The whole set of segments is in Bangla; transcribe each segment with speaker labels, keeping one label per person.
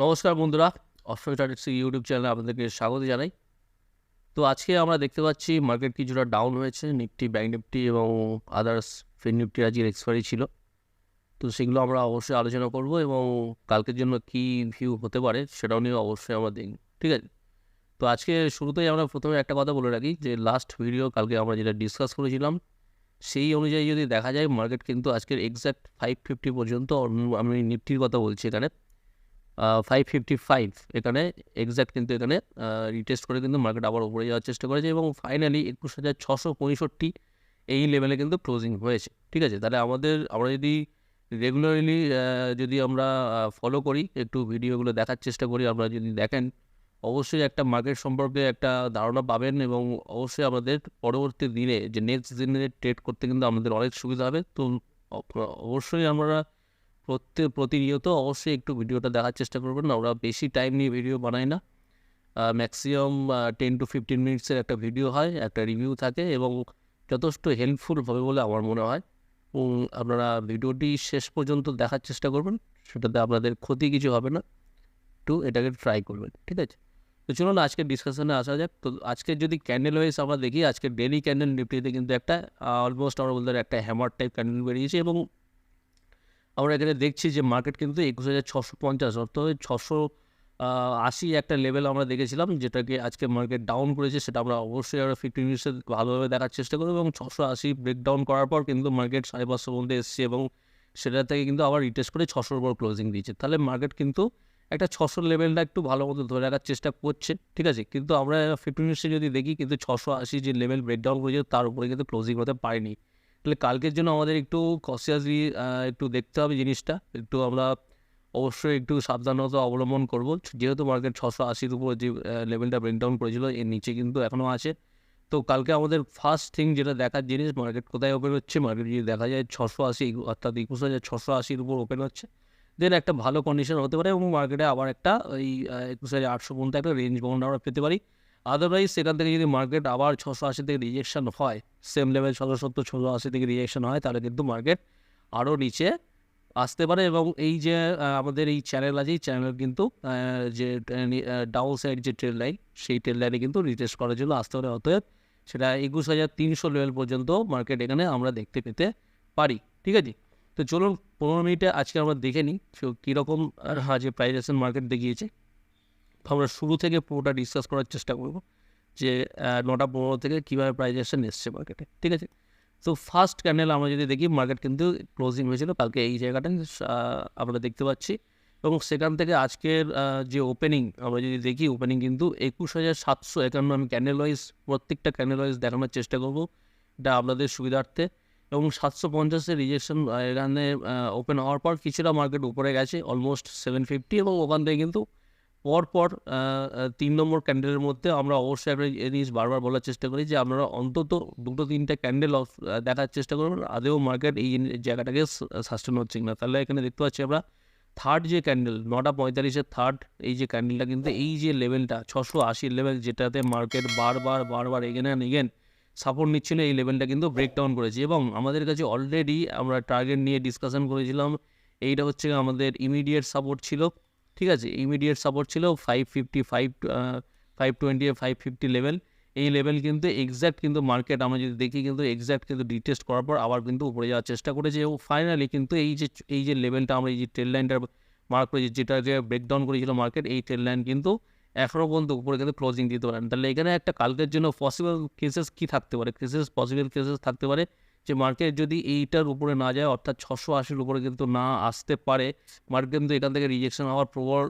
Speaker 1: নমস্কার বন্ধুরা, অষ্টমী স্ট্যাটিস্টিক্স ইউটিউব চ্যানেলে আপনাদেরকে স্বাগত জানাই। তো আজকে আমরা দেখতে পাচ্ছি মার্কেট কিছুটা ডাউন হয়েছে। নিফটি, ব্যাংক নিফটি এবং আদার্স ফিন নিফটির আজকের এক্সপায়ারি ছিল। তো সেগুলো আমরা অবশ্যই আলোচনা করব এবং কালকের জন্য কী ভিউ হতে পারে সেটাও নিয়ে অবশ্যই আমরা দেখব। ঠিক আছে? তো আজকে শুরুতেই আমরা প্রথমে একটা কথা বলে রাখি যে লাস্ট ভিডিও কালকে আমরা যেটা ডিসকাস করেছিলাম সেই অনুযায়ী যদি দেখা যায় মার্কেট কিন্তু আজকের এক্স্যাক্ট 550 পর্যন্ত, আমি নিফটির কথা বলছি এখানে, 555 এখানে এক্স্যাক্ট কিন্তু এখানে রিটেস্ট করে কিন্তু মার্কেট আবার উপরে যাওয়ার চেষ্টা করেছে এবং ফাইনালি 21,665 এই লেভেলে কিন্তু ক্লোজিং হয়েছে। ঠিক আছে? তাহলে আমরা যদি রেগুলারলি যদি আমরা ফলো করি, একটু ভিডিওগুলো দেখার চেষ্টা করি, আপনারা যদি দেখেন অবশ্যই একটা মার্কেট সম্পর্কে একটা ধারণা পাবেন এবং অবশ্যই আমাদের পরবর্তী দিনে যে নেক্সট দিনে ট্রেড করতে কিন্তু আমাদের অনেক সুবিধা হবে। তো অবশ্যই আমরা প্রতিনিয়ত অবশ্যই একটু ভিডিওটা দেখার চেষ্টা করবেন। আমরা বেশি টাইম নিয়ে ভিডিও বানাই না, ম্যাক্সিমাম 10 to 15 মিনিটসের একটা ভিডিও হয়, একটা রিভিউ থাকে এবং যথেষ্ট হেল্পফুল হবে বলে আমার মনে হয়। আপনারা ভিডিওটি শেষ পর্যন্ত দেখার চেষ্টা করবেন, সেটাতে আপনাদের ক্ষতি কিছু হবে না। একটু এটাকে ট্রাই করবেন। ঠিক আছে? তো চলুন আজকের ডিসকাশনে আসা যাক। তো আজকের যদি ক্যান্ডেল ওয়াইজ আমরা দেখি, আজকের ডেইলি ক্যান্ডেল নিফটিতে কিন্তু একটা অলমোস্ট আমরা বলতে পারি একটা হ্যামার টাইপ ক্যান্ডেল বেরিয়েছে এবং আমরা এখানে দেখছি যে মার্কেট কিন্তু 21,650 অর্থাৎ 680 একটা লেভেল আমরা দেখেছিলাম, যেটাকে আজকে মার্কেট ডাউন করেছে। সেটা আমরা অবশ্যই 15 মিনিটসে ভালোভাবে দেখার চেষ্টা করব এবং 680 ব্রেকডাউন করার পর কিন্তু মার্কেট 550 মধ্যে এসছে এবং সেটা থেকে কিন্তু আবার রিটেস্ট করে 600 উপর ক্লোজিং দিয়েছে। তাহলে মার্কেট কিন্তু একটা 600 লেভেলটা একটু ভালো মতো ধরে রাখার চেষ্টা করছে। ঠিক আছে? কিন্তু আমরা 15 মিনিটসে যদি দেখি কিন্তু 680 যে লেভেল ব্রেকডাউন করেছে তার উপরে কিন্তু ক্লোজিং হতে পারেনি। তাহলে কালকের জন্য আমাদের একটু কনসিয়াসলি একটু দেখতে হবে জিনিসটা। একটু আমরা অবশ্যই একটু সাবধানতা অবলম্বন করব। যেহেতু মার্কেট 680-র উপর যে লেভেলটা ব্রেকডাউন করেছিল, এর নিচে কিন্তু এখনও আছে। তো কালকে আমাদের ফার্স্ট থিং যেটা দেখার জিনিস, মার্কেট কোথায় ওপেন হচ্ছে। মার্কেট যদি দেখা যায় 680 অর্থাৎ 21,680-র উপর ওপেন হচ্ছে, দেন একটা ভালো কন্ডিশন হতে পারে এবং মার্কেটে আবার একটা ওই 21,800 পর্যন্ত একটা রেঞ্জ বাউন্ড আমরা পেতে পারি। আদারওয়াইজ সেখান থেকে যদি মার্কেট আবার 680 থেকে রিজেকশন হয়, সেম লেভেল 670, 680 থেকে রিজেকশন হয়, তাহলে কিন্তু মার্কেট আরও নিচে আসতে পারে এবং এই যে আমাদের এই চ্যানেল আছে, এই চ্যানেল কিন্তু যে ডাউন সাইড যে ট্রেড লাইন, সেই ট্রেড লাইনে কিন্তু রিটেস্ট করার জন্য আসতে পারে। অতএব সেটা 21,300 লেভেল পর্যন্ত মার্কেট এখানে আমরা দেখতে পেতে পারি। ঠিক আছে? তো চলুন 15 মিনিটে আজকে আমরা দেখে নিই কীরকম যে প্রাইস অ্যাকশন মার্কেট দেখিয়েছে। আমরা শুরু থেকে পুরোটা ডিসকাস করার চেষ্টা করব যে 9:15 থেকে কীভাবে প্রাইস অ্যাকশন এসছে মার্কেটে। ঠিক আছে? তো ফার্স্ট ক্যান্ডেল আমরা যদি দেখি, মার্কেট কিন্তু ক্লোজিং হয়েছিল কালকে এই জায়গাটায়, আমরা দেখতে পাচ্ছি এবং সেখান থেকে আজকের যে ওপেনিং আমরা যদি দেখি, ওপেনিং কিন্তু 21,751। আমি ক্যান্ডেল ওয়াইজ প্রত্যেকটা ক্যান্ডেল ওয়াইজ দেখানোর চেষ্টা করব, এটা আপনাদের সুবিধার্থে। এবং 750-এর রিজেকশন এখানে ওপেন হওয়ার পর কিছুটা মার্কেট উপরে গেছে অলমোস্ট 750 এবং ওখান থেকে কিন্তু পরপর 3 নম্বর ক্যান্ডেলের মধ্যে আমরা অবশ্যই একটা জিনিস বারবার বলার চেষ্টা করি যে আপনারা অন্তত 2-3টা ক্যান্ডেল দেখার চেষ্টা করবেন আদেও মার্কেট এই জায়গাটাকে সাস্টেন হচ্ছে কিনা। তাহলে এখানে দেখতে পাচ্ছি আমরা থার্ড যে ক্যান্ডেল 9:45-এর থার্ড এই যে ক্যান্ডেলটা কিন্তু এই যে লেভেলটা 680 লেভেল, যেটাতে মার্কেট বারবার এগেন অ্যান্ড এগেন সাপোর্ট নিচ্ছিল, এই লেভেলটা কিন্তু ব্রেকডাউন করেছে এবং আমাদের কাছে অলরেডি আমরা টার্গেট নিয়ে ডিসকাশন করেছিলাম। এইটা হচ্ছে আমাদের ইমিডিয়েট সাপোর্ট ছিল। ঠিক আছে? ইমিডিয়েট সাপোর্ট ছিল 555, 520 550 লেভেল। এই লেভেল কিন্তু এক্স্যাক্ট কিন্তু মার্কেট আমরা যদি দেখি কিন্তু এক্স্যাক্ট কিন্তু রিটেস্ট করার পর আবার কিন্তু উপরে যাওয়ার চেষ্টা করেছে এবং ফাইনালি কিন্তু এই যে লেভেলটা আমরা এই যে ট্রেড লাইনটা মার্ক করেছি, যেটাকে ব্রেকডাউন করেছিল মার্কেট, এই ট্রেড লাইন কিন্তু এখনও পর্যন্ত উপরে কিন্তু ক্লোজিং দিতে পারেন। তাহলে এখানে একটা কালকের জন্য পসিবল কেসেস কী থাকতে পারে? পসিবল কেসেস থাকতে পারে যে মার্কেট যদি এইটার উপরে না যায়, অর্থাৎ 680-র উপরে কিন্তু না আসতে পারে, মার্কেট কিন্তু এখান থেকে রিজেকশন হওয়ার প্রবল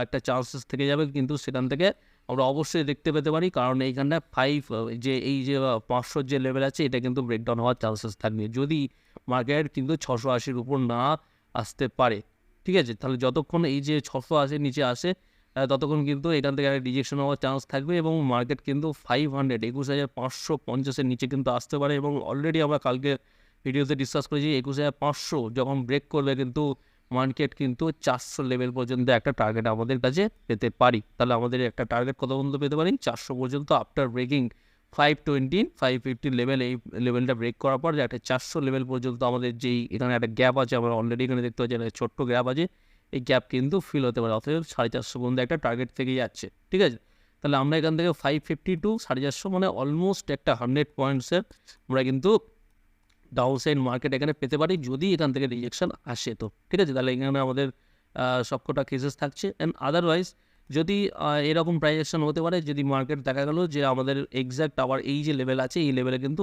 Speaker 1: একটা চান্সেস থেকে যাবে। কিন্তু সেখান থেকে আমরা অবশ্যই দেখতে পেতে পারি, কারণ এইখানটায় 5 যে এই যে 500 যে লেভেল আছে, এটা কিন্তু ব্রেকডাউন হওয়ার চান্সেস থাকবে যদি মার্কেট কিন্তু 680-র উপর না আসতে পারে। ঠিক আছে? তাহলে যতক্ষণ এই যে 680 নিচে আসে ততক্ষণ কিন্তু এখান থেকে একটা রিজেকশন হওয়ার চান্স থাকবে এবং মার্কেট কিন্তু 21,550-এর নিচে কিন্তু আসতে পারে এবং অলরেডি আমরা কালকে ভিডিওতে ডিসকাস করেছি 21,500 যখন ব্রেক করবে কিন্তু মার্কেট কিন্তু 400 লেভেল পর্যন্ত একটা টার্গেট আমাদের কাছে পেতে পারি। তাহলে আমাদের একটা টার্গেট কত পর্যন্ত পেতে পারি? 400 পর্যন্ত আফটার ব্রেকিং 520, 550 লেভেল, এই লেভেলটা ব্রেক করার পর যে একটা 400 লেভেল পর্যন্ত আমাদের যেই এখানে একটা গ্যাপ আছে, আমরা অলরেডি এখানে দেখতে পাচ্ছি একটা ছোট্ট গ্যাপ আছে, এই গ্যাপ কিন্তু ফিল হতে পারে, অতএব 450 পর্যন্ত একটা টার্গেট থেকে যাচ্ছে, ঠিক আছে। তাহলে আমরা এখান থেকে 550 টু 450 মানে অলমোস্ট একটা 100 পয়েন্টসের আমরা কিন্তু ডাউন সাইড মার্কেট এখানে পেতে পারি যদি এখান থেকে রিজেকশন আসে, তো ঠিক আছে। তাহলে এখানে আমাদের সবকটা কেসেস থাকছে। অ্যান্ড আদারওয়াইজ যদি এরকম প্রাইস অ্যাকশন হতে পারে, যদি মার্কেট দেখা গেল যে আমাদের এক্স্যাক্ট আবার এই যে লেভেল আছে এই লেভেলে কিন্তু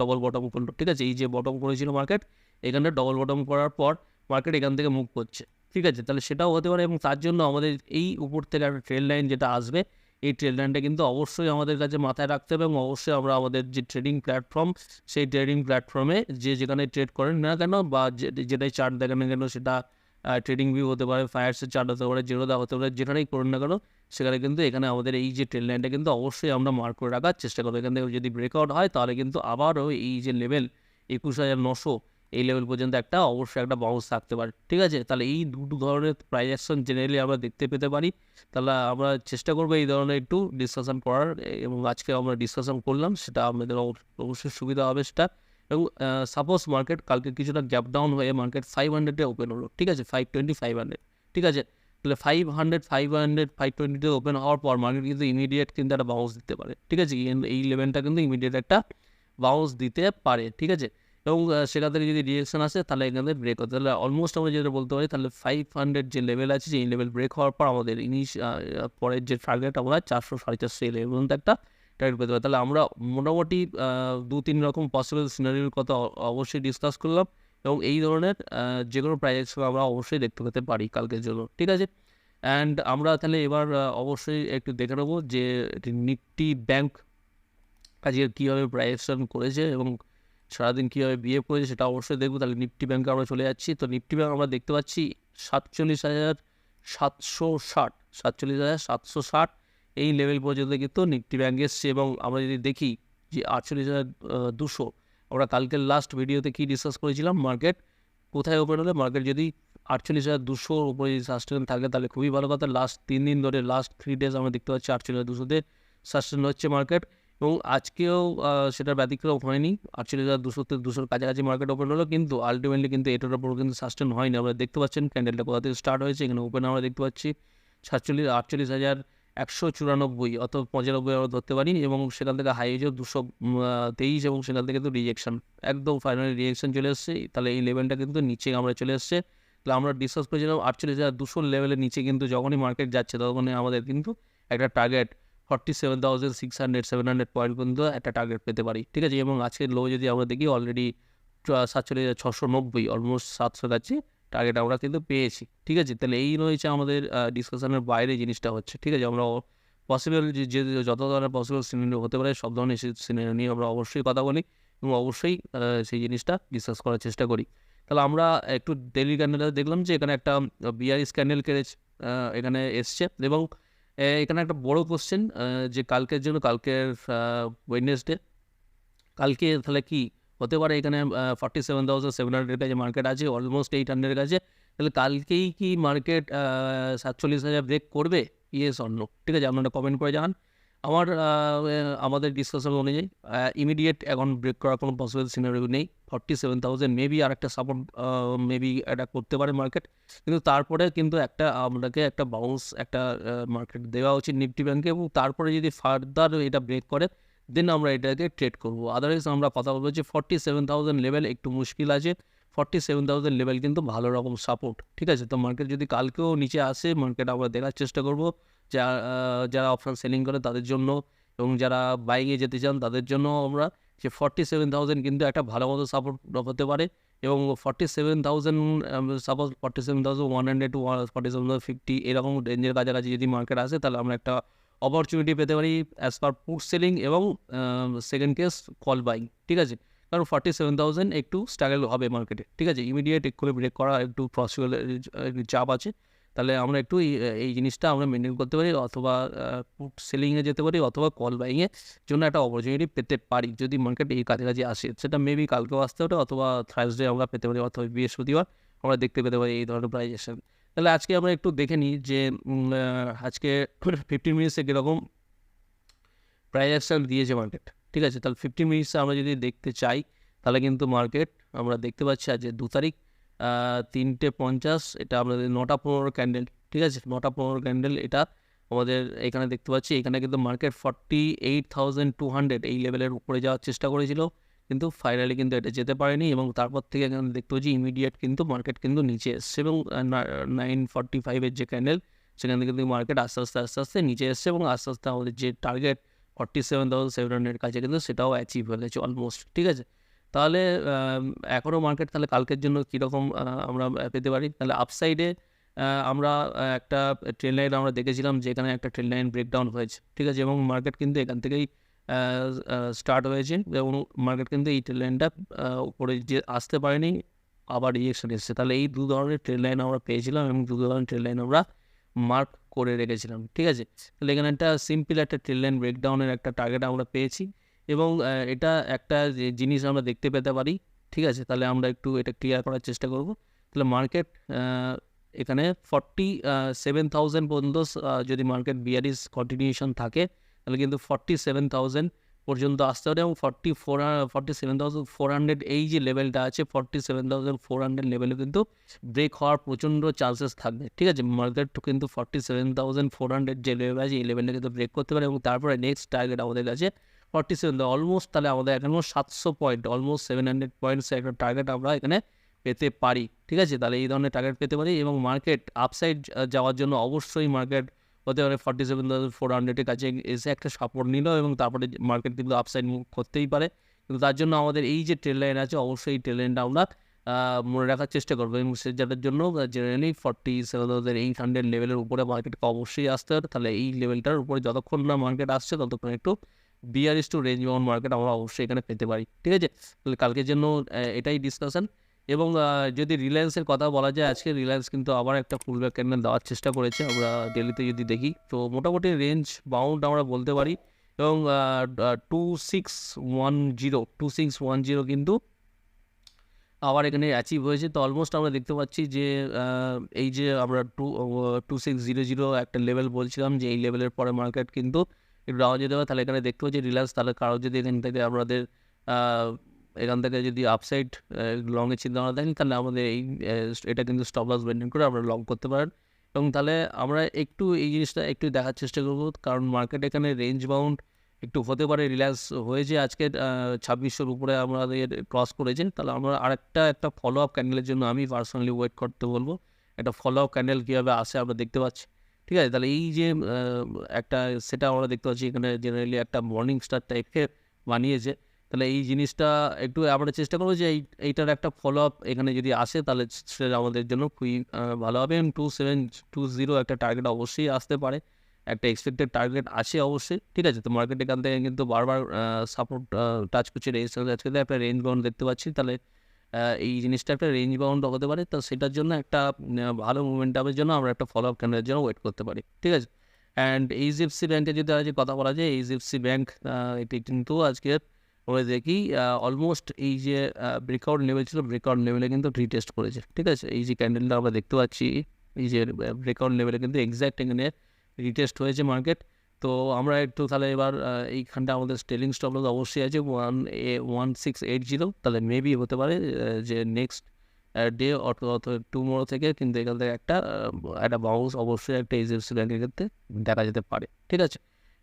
Speaker 1: ডবল বটম করলো, ঠিক আছে। এই যে বটম করেছিল মার্কেট, এখানে ডবল বটম করার পর মার্কেট এখান থেকে মুভ করছে, ঠিক আছে। তাহলে সেটাও হতে পারে, এবং তার জন্য আমাদের এই উপর থেকে একটা ট্রেল লাইন যেটা আসবে, এই ট্রেল লাইনটা কিন্তু অবশ্যই আমাদের কাছে মাথায় রাখতে হবে, এবং অবশ্যই আমরা আমাদের যে ট্রেডিং প্ল্যাটফর্ম, সেই ট্রেডিং প্ল্যাটফর্মে যেখানে ট্রেড করেন না কেন, বা যেটাই চার্ট দেখেন না কেন, সেটা ট্রেডিং ভিউ হতে পারে, ফায়ার্সের চার্ট হতে পারে, জেরোদা হতে পারে, যেখানেই করুন না কেন, সেখানে কিন্তু এখানে আমাদের এই যে ট্রেল লাইনটা কিন্তু অবশ্যই আমরা মার্ক করে রাখার চেষ্টা করবো। এখান থেকে যদি ব্রেকআউট হয় তাহলে কিন্তু আবারও এই যে লেভেল 21,900 এই লেভেল পর্যন্ত অবশ্যই একটা বাউন্স থাকতে পারে, ঠিক আছে। তাহলে এই দুটো ধরনের প্রাইস অ্যাকশন জেনারেলি আমরা দেখতে পেতে পারি। তাহলে আমরা চেষ্টা করবো এই ধরনের একটু ডিসকাশন করার, এবং আজকে আমরা ডিসকাশন করলাম, সেটা আমাদের অবশ্যই সুবিধা হবে সেটা। এবং সাপোজ মার্কেট কালকে কিছুটা গ্যাপ ডাউন হয়ে মার্কেট 500-এ ওপেন হলো, ঠিক আছে, 520 500, ঠিক আছে। তাহলে 500 520-তে ওপেন হওয়ার পর মার্কেট কিন্তু ইমিডিয়েট কিন্তু একটা বাউন্স দিতে পারে, ঠিক আছে। এই লেভেলটা কিন্তু ইমিডিয়েট একটা বাউন্স দিতে পারে, ঠিক আছে। এবং সেখান থেকে যদি রিয়েকশন আসে তাহলে এখান থেকে ব্রেক হতে, তাহলে অলমোস্ট আমরা যেটা বলতে পারি, তাহলে 500 যে লেভেল আছে, এই লেভেল ব্রেক হওয়ার পর আমাদের পরের যে টার্গেট আমরা 400 450 এই লেভেল পর্যন্ত একটা টার্গেট পেতে পারি। তাহলে আমরা মোটামুটি 2-3 রকম পসিবল সিনারিওর কথা অবশ্যই ডিসকাস করলাম, এবং এই ধরনের যে কোনো প্রাইস অ্যাকশন আমরা অবশ্যই দেখতে পেতে পারি কালকের জন্য, ঠিক আছে। অ্যান্ড আমরা তাহলে এবার অবশ্যই একটু দেখে নেবো যে নিফটি ব্যাংক আজকে কীভাবে প্রাইস অ্যাকশন করেছে এবং সারাদিন কীভাবে বিহেভ করেছে সেটা অবশ্যই দেখবো। তাহলে নিফটি ব্যাংকে আমরা চলে যাচ্ছি। তো নিফটি ব্যাংক আমরা দেখতে পাচ্ছি 47,760 47,760 এই লেভেল পর্যন্ত কিন্তু নিফটি ব্যাংক এসছে। এবং আমরা যদি দেখি যে 48,200, আমরা কালকের লাস্ট ভিডিওতে কী ডিসকাস করেছিলাম, মার্কেট কোথায় ওপেন হলে মার্কেট যদি 48,200-র উপরে যদি সাস্টেন থাকে তাহলে খুবই ভালো কথা। লাস্ট 3 দিন ধরে, লাস্ট 3 ডেজ আমরা দেখতে পাচ্ছি 48,200-তে সাস্টেন হচ্ছে মার্কেট, এবং আজকেও সেটার ব্যতিক্রম হয়নি। 48,200-200-র কাছাকাছি মার্কেট ওপেন হলো, কিন্তু আলটিমেটলি কিন্তু এটার উপর কিন্তু সাস্টেন হয়নি। আমরা দেখতে পাচ্ছেন ক্যান্ডেলটা কোথা থেকে স্টার্ট হয়েছে, এখানে ওপেন আমরা দেখতে পাচ্ছি 48,194 অথবা 95 আমরা ধরতে পারি, এবং সেখান থেকে হাই হয়েছে 223, এবং সেখান থেকে কিন্তু রিজেকশন, একদম ফাইনালি রিজেকশন চলে এসছে। তাহলে এই লেভেলটা কিন্তু নিচে আমরা চলে এসছে। তাহলে আমরা ডিসকাস করেছিলাম 48,200 লেভেলের নিচে কিন্তু যখনই মার্কেট যাচ্ছে তখনই আমাদের কিন্তু একটা টার্গেট 47,600 700 পয়েন্ট পর্যন্ত একটা টার্গেট পেতে পারি, ঠিক আছে। এবং আজকের লো যদি আমরা দেখি অলরেডি 47,690, অলমোস্ট 700 কাছে টার্গেট আমরা কিন্তু পেয়েছি, ঠিক আছে। তাহলে এই রয়েছে আমাদের ডিসকাশনের বাইরে জিনিসটা হচ্ছে, ঠিক আছে। আমরা পসিবল যে যত ধরনের পসিবল সিনারিও হতে পারে সব ধরনের সিনারিও নিয়ে আমরা অবশ্যই কথা বলি, এবং অবশ্যই সেই জিনিসটা ডিসকাস করার চেষ্টা করি। তাহলে আমরা একটু ডেইলি ক্যান্ডেলটা দেখলাম যে এখানে একটা বিয়ারিশ ক্যান্ডেল এখানে এসছে, এবং এখানে একটা বড় কোশ্চেন যে কালকের জন্য, কালকের ওয়েডনেসডে, কালকে তাহলে কি হতে পারে, এখানে 47,700 কাছে মার্কেট আছে, অলমোস্ট 800 কাছে। তাহলে কালকেই কি মার্কেট 47,000 ব্রেক করবে, ইয়েস অর নো, ঠিক আছে। আপনারা কমেন্ট করে জানান। আমাদের ডিসকাশন অনুযায়ী ইমিডিয়েট এখন ব্রেক করার কোনো পসিবল সিনারিও নেই। 47,000 মেবি আর একটা সাপোর্ট মেবি এটা করতে পারে মার্কেট, কিন্তু তারপরে কিন্তু আপনাকে একটা বাউন্স মার্কেট দেওয়া উচিত নিফটি ব্যাংকে, এবং তারপরে যদি ফার্দার এটা ব্রেক করে দেন আমরা এটাকে ট্রেড করবো। আদারওয়াইজ আমরা কথা বলবো যে 47,000 লেভেল একটু মুশকিল আছে। 47,000 লেভেল কিন্তু ভালো রকম সাপোর্ট, ঠিক আছে। তো মার্কেট যদি কালকেও নিচে আসে, মার্কেট আমরা দেখার চেষ্টা করবো যারা অপশন সেলিং করে তাদের জন্য, এবং যারা বাইংয়ে যেতে চান তাদের জন্য আমরা যে 47,000 কিন্তু একটা ভালো মতো সাপোর্ট হতে পারে। এবং 47,000 সাপোজ 47,100 টু 47,050 এরকম রেঞ্জের কাছাকাছি যদি মার্কেট আসে, তাহলে আমরা একটা অপরচুনিটি পেতে পারি অ্যাজ পার পুট সেলিং এবং সেকেন্ড কেস কল বাইং, ঠিক আছে। কারণ 47,000 একটু স্ট্রাগল হবে মার্কেটে, ঠিক আছে। ইমিডিয়েট এক্ষুনি ব্রেক করা একটু পসিবল চাপ আছে। তাহলে আমরা একটু এই জিনিসটা আমরা মেনটেন করতে পারি, অথবা পুট সেলিংয়ে যেতে পারি, অথবা কল বাইংয়ের জন্য একটা অপরচুনিটি পেতে পারি যদি মার্কেট এই কাছাকাছি আসে। সেটা মেবি কালকেও আসতে পারে, অথবা থার্সডে আমরা পেতে পারি, অথবা বৃহস্পতিবার আমরা দেখতে পেতে পারি এই ধরনের প্রাইজেশন। তাহলে আজকে আমরা একটু দেখে নিই যে আজকে 15 মিনিটসে কীরকম প্রাইস অ্যাকশন দিয়েছে মার্কেট, ঠিক আছে। তাহলে 15 মিনিটসে আমরা যদি দেখতে চাই তাহলে কিন্তু মার্কেট আমরা দেখতে পাচ্ছি আজ 2 তারিখ, 3:50, এটা আমাদের 9:15 ক্যান্ডেল, ঠিক আছে, 9:15 ক্যান্ডেল। এটা আমাদের এখানে দেখতে পাচ্ছি, এখানে কিন্তু মার্কেট 48,200 এই লেভেলের উপরে যাওয়ার চেষ্টা করেছিল, কিন্তু ফাইনালি কিন্তু এটা যেতে পারেনি। এবং তারপর থেকে এখানে দেখতে পাচ্ছি ইমিডিয়েট কিন্তু মার্কেট কিন্তু নিচে এসছে, এবং 9:45 যে ক্যান্ডেল, সেখান থেকে কিন্তু মার্কেট আস্তে আস্তে নিচে এসছে, এবং আস্তে আস্তে আমাদের যে টার্গেট 47,700 কাছে কিন্তু সেটাও অ্যাচিভ হয়ে গেছে অলমোস্ট, ঠিক আছে। তাহলে এখনও মার্কেট তাহলে কালকের জন্য কীরকম আমরা পেতে পারি? তাহলে আপসাইডে আমরা একটা ট্রেন লাইন আমরা দেখেছিলাম, যে এখানে একটা ট্রেন লাইন ব্রেকডাউন হয়েছে, ঠিক আছে, এবং মার্কেট কিন্তু এখান থেকেই স্টার্ট হয়েছে, এবং মার্কেট কিন্তু এই ট্রেন লাইনটা উপরে যে আসতে পারেনি, আবার রিজেকশন এসেছে। তাহলে এই দু ধরনের ট্রেন লাইন আমরা পেয়েছিলাম, এবং দু ধরনের ট্রেন লাইন আমরা মার্ক করে রেখেছিলাম, ঠিক আছে। তাহলে এখানে একটা সিম্পল একটা ট্রেন লাইন ব্রেকডাউনের একটা টার্গেট আমরা পেয়েছি, এবং এটা একটা যে জিনিস আমরা দেখতে পেতে পারি, ঠিক আছে। তাহলে আমরা একটু এটা ক্লিয়ার করার চেষ্টা করব। তাহলে মার্কেট এখানে 47,000 পর্যন্ত যদি মার্কেট বিয়ারিশ কন্টিনিউশন থাকে, তাহলে কিন্তু 47,000 পর্যন্ত আসতে পারে, এবং 47,400 এই যে লেভেলটা আছে, 47,400 লেভেলে কিন্তু ব্রেক হওয়ার প্রচণ্ড চান্সেস থাকবে, ঠিক আছে। মার্কেট কিন্তু 47,400 যে লেভেল আছে, এই লেভেলটা কিন্তু ব্রেক করতে পারে, এবং তারপরে নেক্সট টার্গেট আমাদের কাছে 47, অলমোস্ট। তাহলে আমাদের এখনও 700 পয়েন্ট, অলমোস্ট 700 পয়েন্টস একটা টার্গেট আমরা এখানে পেতে পারি, ঠিক আছে। তাহলে এই ধরনের টার্গেট পেতে পারি, এবং মার্কেট আপসাইড যাওয়ার জন্য অবশ্যই মার্কেট হতে পারে 47,400 কাছে এসে একটা সাপোর্ট নিল, এবং তারপরে মার্কেট কিন্তু আপসাইড মুভ করতেই পারে। কিন্তু তার জন্য আমাদের এই যে ট্রেন লাইন আছে, অবশ্যই এই ট্রেন লাইনটা আমরা মনে রাখার চেষ্টা করবো, এবং সেটার জন্য জেনারেলি 47,800 লেভেলের উপরে মার্কেটকে অবশ্যই আসতে হবে। তাহলে এই লেভেলটার উপরে যতক্ষণ না মার্কেট আসছে, ততক্ষণ একটু bearish to range bound market আমরা অবশ্যই এখানে পেতে পারি, ঠিক আছে। তাহলে কালকের জন্য এটাই ডিসকাশন। এবং যদি রিলায়েন্সের কথা বলা যায়, আজকে রিলায়েন্স কিন্তু আবার একটা পুলব্যাক ক্যান্ডেল দেওয়ার চেষ্টা করেছে, আমরা ডেলিতে যদি দেখি, তো মোটামুটি রেঞ্জ বাউন্ড আমরা বলতে পারি, এবং 2610 কিন্তু আবার এখানে অ্যাচিভ হয়েছে। তো অলমোস্ট আমরা দেখতে পাচ্ছি যে এই যে আমরা 2600 একটা লেভেল বলছিলাম, যে এই লেভেলের পরে মার্কেট কিন্তু একটু ডাউন যেতে হবে। তাহলে এখানে দেখতে পাচ্ছি রিলায়েন্স, তাহলে কারো যদি এখান থেকে আমাদের এখান থেকে যদি আপসাইড লংয়ের চিন্তা ভাবনা থাকেন, তাহলে আমাদের এটা কিন্তু স্টপ লস মেনটেন করে আমরা লং করতে পারেন। এবং তাহলে আমরা একটু এই জিনিসটা একটু দেখার চেষ্টা করব, কারণ মার্কেট এখানে রেঞ্জ বাউন্ড একটু হতে পারে। রিল্যাক্স হয়েছে আজকে 2600-র উপরে আমাদের ক্রস করেছে। তাহলে আমরা একটা ফলো আপ ক্যান্ডেলের জন্য আমি পার্সোনালি ওয়েট করতে বলবো। একটা ফলো আপ ক্যান্ডেল কীভাবে আসে আমরা দেখতে পাচ্ছি, ঠিক আছে। তাহলে এই যে একটা সেটা আমরা দেখতে পাচ্ছি, এখানে জেনারেলি একটা মর্নিং স্টার টাইপকে বানিয়েছে। তাহলে এই জিনিসটা একটু আমরা চেষ্টা করবো যে এইটার একটা ফলো আপ এখানে যদি আসে, তাহলে সেটা আমাদের জন্য খুবই ভালো হবে। এবং 2720 একটা টার্গেট অবশ্যই আসতে পারে, একটা এক্সপেক্টেড টার্গেট আসে অবশ্যই, ঠিক আছে। তো মার্কেট এখান থেকে কিন্তু বারবার সাপোর্ট টাচ করছে, রেজিস্ট্যান্স আজকে একটা রেঞ্জ বাউন্ড দেখতে পাচ্ছি। তাহলে এই জিনিসটা একটা রেঞ্জ বাউন্ড হতে পারে, তো সেটার জন্য একটা ভালো মোমেন্টামের জন্য আমরা একটা ফলো আপ ক্যান্ডেলের জন্য ওয়েট করতে পারি, ঠিক আছে। অ্যান্ড এইচডিএফসি ব্যাঙ্কের যদি আজকে কথা বলা যায়, এইচডিএফসি ব্যাঙ্ক এটি কিন্তু আজকে আমরা দেখি অলমোস্ট এই যে ব্রেকআউট লেভেল ছিল, ব্রেকআউট লেভেলে কিন্তু রিটেস্ট করেছে, ঠিক আছে। এই যে ক্যান্ডেলটা আমরা দেখতে পাচ্ছি, এই যে ব্রেকআউট লেভেলে কিন্তু এক্স্যাক্ট এখানে রিটেস্ট হয়েছে মার্কেট। তো আমরা একটু তাহলে এবার এইখানটা আমাদের স্টেলিং স্টপ লস অবশ্যই আছে 1680, তাহলে মেবি হতে পারে যে নেক্সট ডে অথবা টুমোরো থেকে কিন্তু এখান থেকে একটা বাউন্স অবশ্যই একটা এইচডিএফসি ব্যাঙ্কের ক্ষেত্রে দেখা যেতে পারে, ঠিক আছে।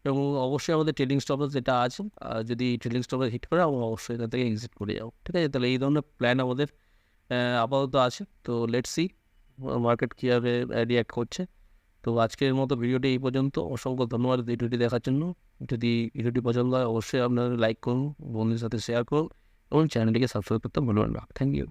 Speaker 1: এবং অবশ্যই আমাদের ট্রেডিং স্টপ লস যেটা আছে, যদি ট্রেডিং স্টপ লস হিট করে আমরা অবশ্যই এখান থেকে এক্সিট করে যাবো, ঠিক আছে। তাহলে এই ধরনের প্ল্যান আমাদের আপাতত আছে। তো লেটস সি মার্কেট কীভাবে রিয়াক্ট করছে। তো আজকের মতো ভিডিওটি এই পর্যন্ত। অসংখ্য ধন্যবাদ ভিডিওটি দেখার জন্য। যদি ভিডিওটি পছন্দ হয়, অবশ্যই আপনারা লাইক করুন, বন্ধুদের সাথে শেয়ার করুন, এবং চ্যানেলটিকে সাবস্ক্রাইব করতে ভুলবেন না। Thank you.